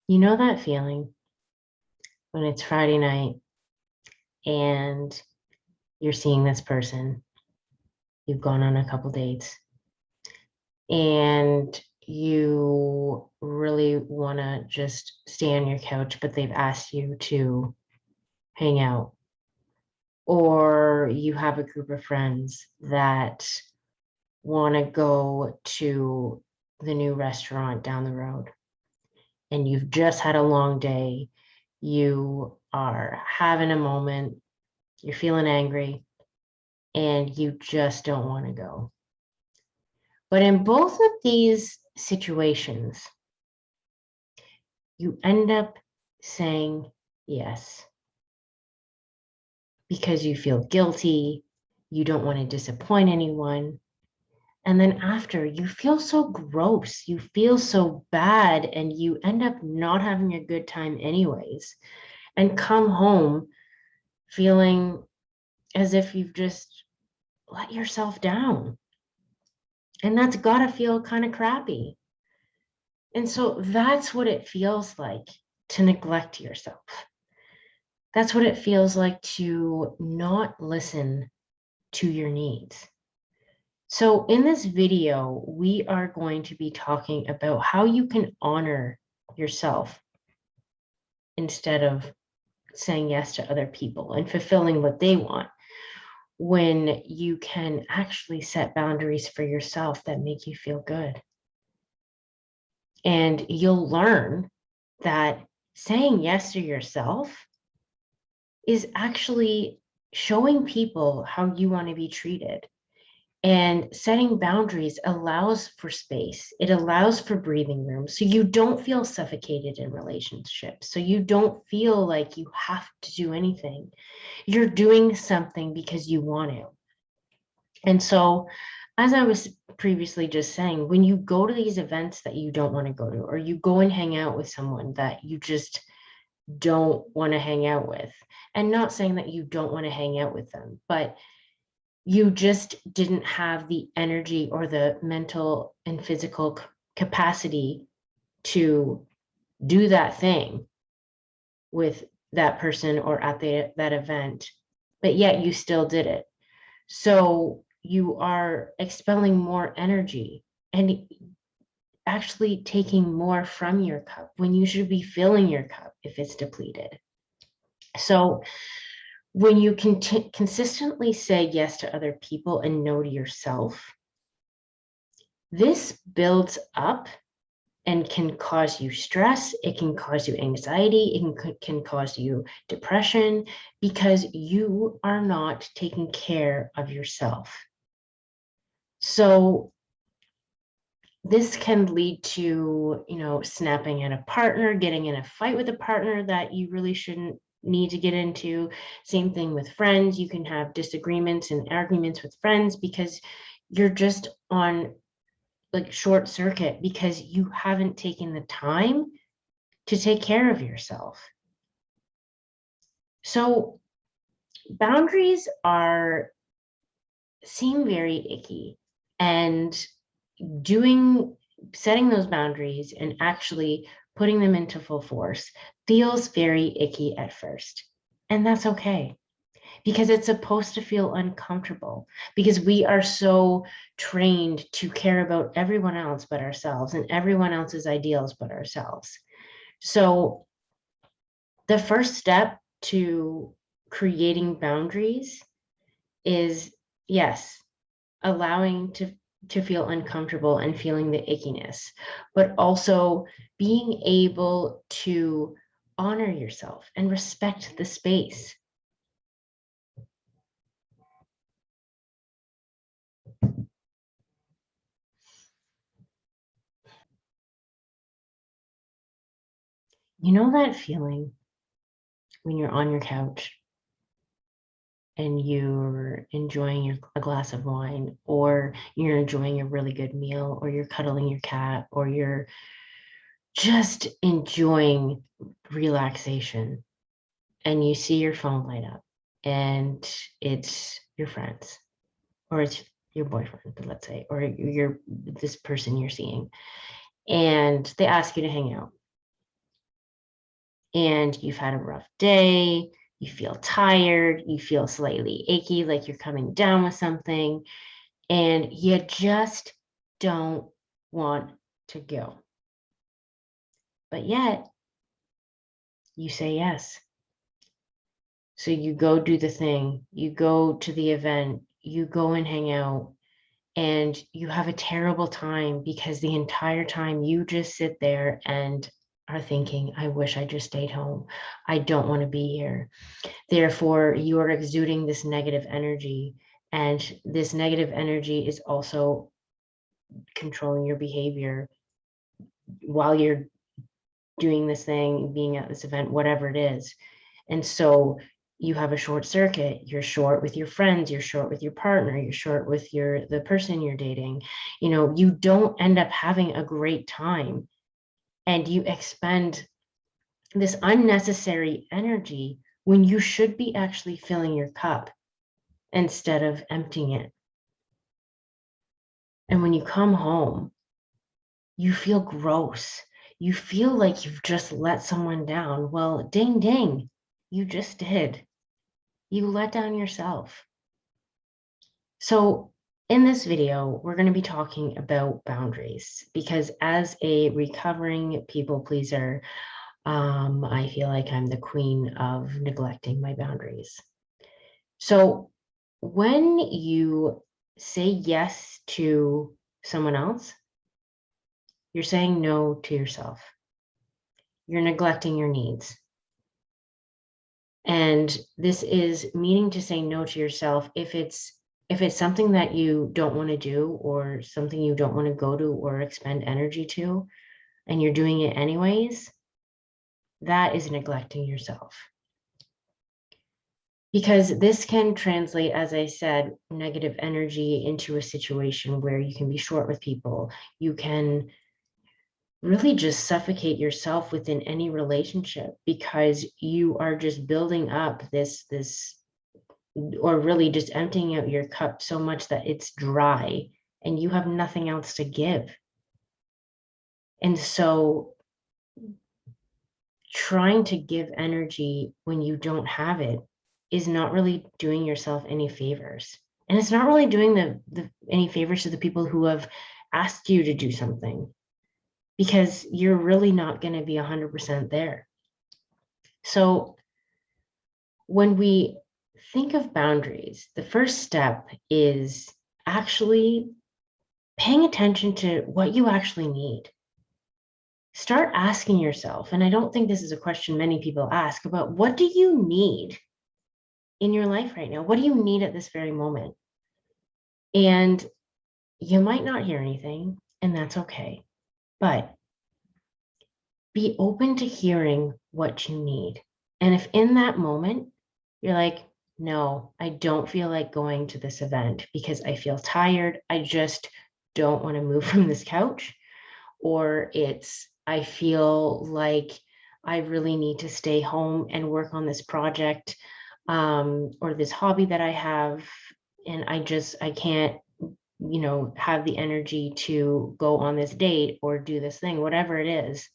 You know that feeling when it's Friday night and you're seeing this person, you've gone on a couple dates, and you really want to just stay on your couch, but they've asked you to hang out. Or you have a group of friends that want to go to the new restaurant down the road, and you've just had a long day. You are having a moment, you're feeling angry, and you just don't want to go. But in both of these situations, you end up saying yes because you feel guilty, you don't want to disappoint anyone. And then after, you feel so gross, you feel so bad, and you end up not having a good time, anyways, and come home feeling as if you've just let yourself down. And that's got to feel kind of crappy. And so that's what it feels like to neglect yourself. That's what it feels like to not listen to your needs. So in this video, we are going to be talking about how you can honor yourself instead of saying yes to other people and fulfilling what they want, when you can actually set boundaries for yourself that make you feel good. And you'll learn that saying yes to yourself is actually showing people how you want to be treated. And setting boundaries allows for space. It allows for breathing room. So you don't feel suffocated in relationships. So you don't feel like you have to do anything. You're doing something because you want to. And so, as I was previously just saying, when you go to these events that you don't want to go to, or you go and hang out with someone that you just don't want to hang out with, and not saying that you don't want to hang out with them, but you just didn't have the energy or the mental and physical capacity to do that thing with that person or at that event, but yet you still did it. So you are expelling more energy and actually taking more from your cup when you should be filling your cup if it's depleted. So when you consistently say yes to other people and no to yourself, this builds up and can cause you stress. It can cause you anxiety. It can cause you depression because you are not taking care of yourself. So this can lead to, snapping at a partner, getting in a fight with a partner that you really shouldn't need to get into. Same thing with friends. You can have disagreements and arguments with friends because you're just on like short circuit because you haven't taken the time to take care of yourself. So boundaries seem very icky, and setting those boundaries and actually putting them into full force feels very icky at first. And that's okay, because it's supposed to feel uncomfortable, because we are so trained to care about everyone else but ourselves and everyone else's ideals but ourselves. So the first step to creating boundaries is, yes, allowing to feel uncomfortable and feeling the ickiness, but also being able to honor yourself and respect the space. You know that feeling when you're on your couch and you're enjoying a glass of wine, or you're enjoying a really good meal, or you're cuddling your cat, or you're just enjoying relaxation, and you see your phone light up and it's your friends, or it's your boyfriend, let's say, or this person you're seeing, and they ask you to hang out. and you've had a rough day, you feel tired, you feel slightly achy, like you're coming down with something, and you just don't want to go. But yet, you say yes. So you go do the thing, you go to the event, you go and hang out, and you have a terrible time because the entire time you just sit there and are thinking, I wish I just stayed home. I don't want to be here. Therefore, you are exuding this negative energy, and this negative energy is also controlling your behavior while you're doing this thing, being at this event, whatever it is. And so you have a short circuit. You're short with your friends, you're short with your partner, you're short with the person you're dating. You don't end up having a great time, and you expend this unnecessary energy when you should be actually filling your cup instead of emptying it. And when you come home, you feel gross. You feel like you've just let someone down. Well, ding, ding, you just did. You let down yourself. So in this video, we're going to be talking about boundaries, because as a recovering people pleaser, I feel like I'm the queen of neglecting my boundaries. So when you say yes to someone else, you're saying no to yourself. You're neglecting your needs. And this is meaning to say no to yourself if it's something that you don't want to do, or something you don't want to go to or expend energy to, and you're doing it anyways. That is neglecting yourself. Because this can translate, as I said, negative energy into a situation where you can be short with people. You can really just suffocate yourself within any relationship, because you are just building up this, or really just emptying out your cup so much that it's dry and you have nothing else to give. And so trying to give energy when you don't have it is not really doing yourself any favors. And it's not really doing any favors to the people who have asked you to do something, because you're really not going to be 100% there. So when we think of boundaries, the first step is actually paying attention to what you actually need. Start asking yourself, and I don't think this is a question many people ask, about what do you need in your life right now? What do you need at this very moment? And you might not hear anything, and that's okay. But be open to hearing what you need. And if in that moment you're like, no, I don't feel like going to this event because I feel tired, I just don't want to move from this couch, or I feel like I really need to stay home and work on this project, or this hobby that I have, and I can't, have the energy to go on this date or do this thing, whatever it is.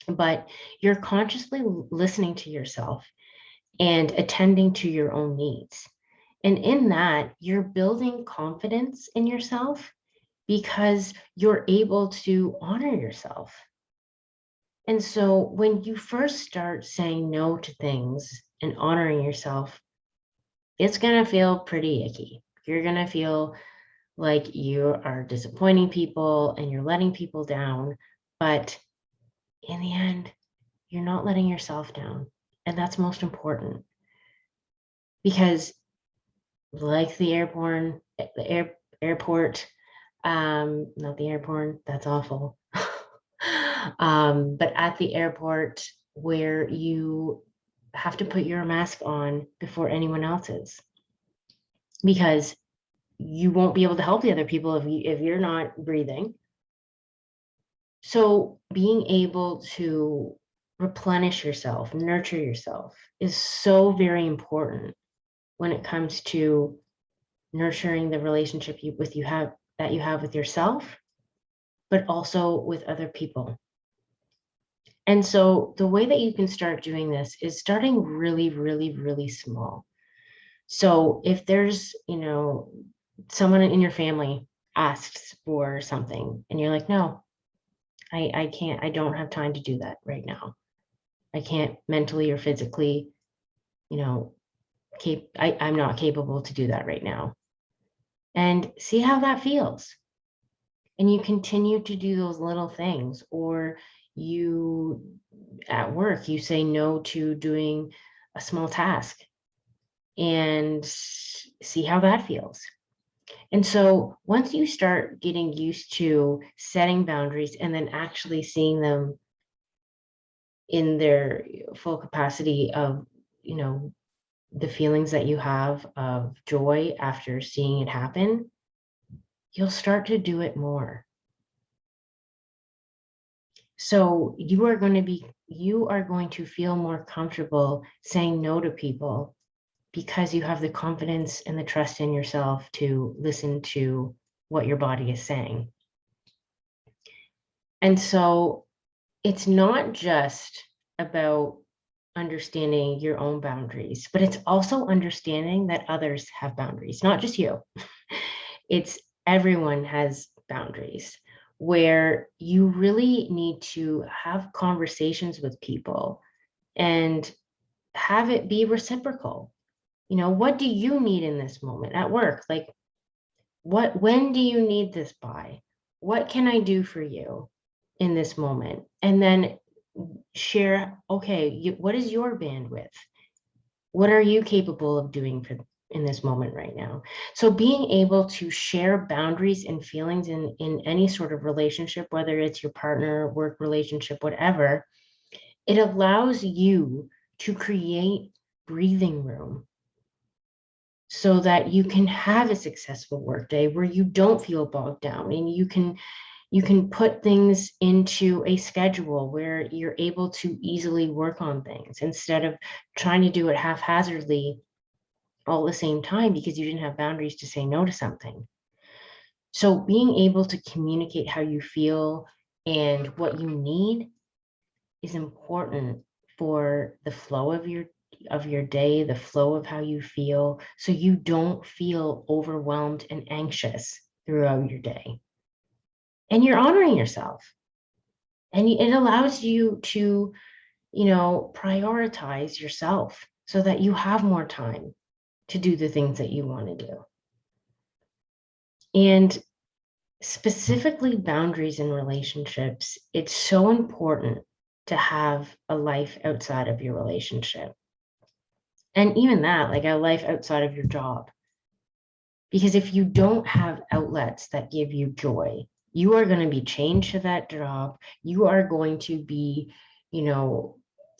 But you're consciously listening to yourself and attending to your own needs. And in that, you're building confidence in yourself, because you're able to honor yourself. And so when you first start saying no to things and honoring yourself, it's going to feel pretty icky. You're going to feel like you are disappointing people and you're letting people down. But in the end, you're not letting yourself down. And that's most important, because like the airport, not the airborne, that's awful. But at the airport, where you have to put your mask on before anyone else's, because you won't be able to help the other people if you're not breathing. So being able to replenish yourself, nurture yourself, is so very important when it comes to nurturing the relationship you have with yourself, but also with other people. And so the way that you can start doing this is starting really, really, really small. So if there's, someone in your family asks for something and you're like, no, I can't, I don't have time to do that right now. I can't mentally or physically, you know, I'm not capable to do that right now. And see how that feels. And you continue to do those little things, or you at work, you say no to doing a small task and see how that feels. And so once you start getting used to setting boundaries and then actually seeing them in their full capacity of, you know, the feelings that you have of joy after seeing it happen, you'll start to do it more. So you are going to feel more comfortable saying no to people because you have the confidence and the trust in yourself to listen to what your body is saying. And so it's not just about understanding your own boundaries, but it's also understanding that others have boundaries, not just you. It's everyone has boundaries, where you really need to have conversations with people and have it be reciprocal. What do you need in this moment at work? Like, when do you need this by? What can I do for you in this moment? And then share, okay, what is your bandwidth? What are you capable of doing in this moment right now? So being able to share boundaries and feelings in any sort of relationship, whether it's your partner, work relationship, whatever, it allows you to create breathing room so that you can have a successful workday where you don't feel bogged down, and you can put things into a schedule where you're able to easily work on things instead of trying to do it haphazardly all at the same time because you didn't have boundaries to say no to something. So being able to communicate how you feel and what you need is important for the flow of your day, the flow of how you feel, so you don't feel overwhelmed and anxious throughout your day. And you're honoring yourself. And it allows you to, prioritize yourself so that you have more time to do the things that you want to do. And specifically boundaries in relationships, it's so important to have a life outside of your relationship. And even that, like a life outside of your job. Because if you don't have outlets that give you joy, you are going to be chained to that job. You are going to be,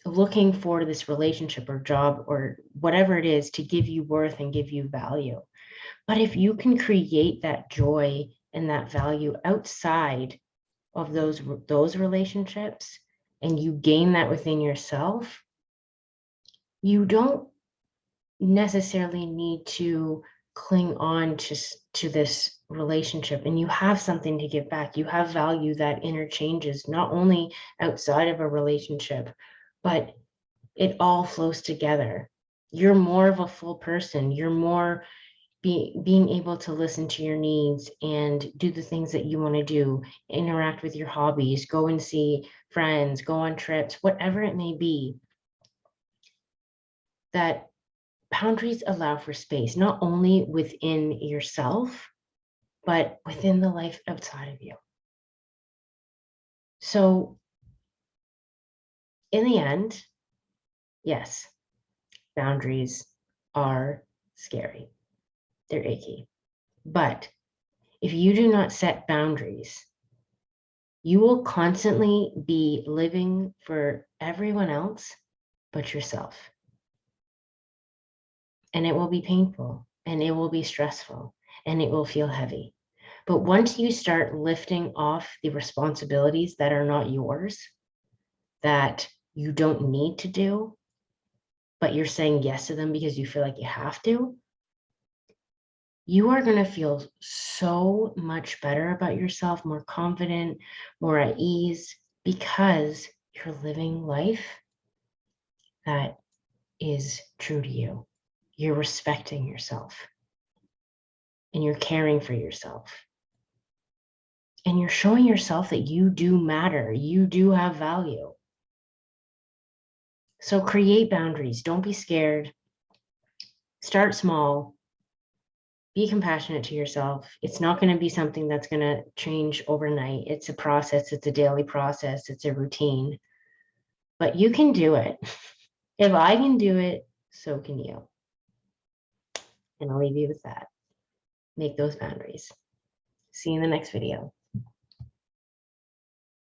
looking for this relationship or job or whatever it is to give you worth and give you value. But if you can create that joy and that value outside of those relationships, and you gain that within yourself, you don't necessarily need to cling on to this relationship, and you have something to give back. You have value that interchanges not only outside of a relationship, but it all flows together. You're more of a full person. You're more being able to listen to your needs and do the things that you want to do, interact with your hobbies, go and see friends, go on trips, whatever it may be. That boundaries allow for space, not only within yourself, but within the life outside of you. So in the end, yes, boundaries are scary. They're icky. But if you do not set boundaries, you will constantly be living for everyone else but yourself. And it will be painful, and it will be stressful, and it will feel heavy. But once you start lifting off the responsibilities that are not yours, that you don't need to do, but you're saying yes to them because you feel like you have to, you are going to feel so much better about yourself, more confident, more at ease, because you're living life that is true to you. You're respecting yourself and you're caring for yourself. And you're showing yourself that you do matter. You do have value. So create boundaries. Don't be scared. Start small. Be compassionate to yourself. It's not going to be something that's going to change overnight. It's a process. It's a daily process. It's a routine. But you can do it. If I can do it, so can you. And I'll leave you with that. Make those boundaries. See you in the next video.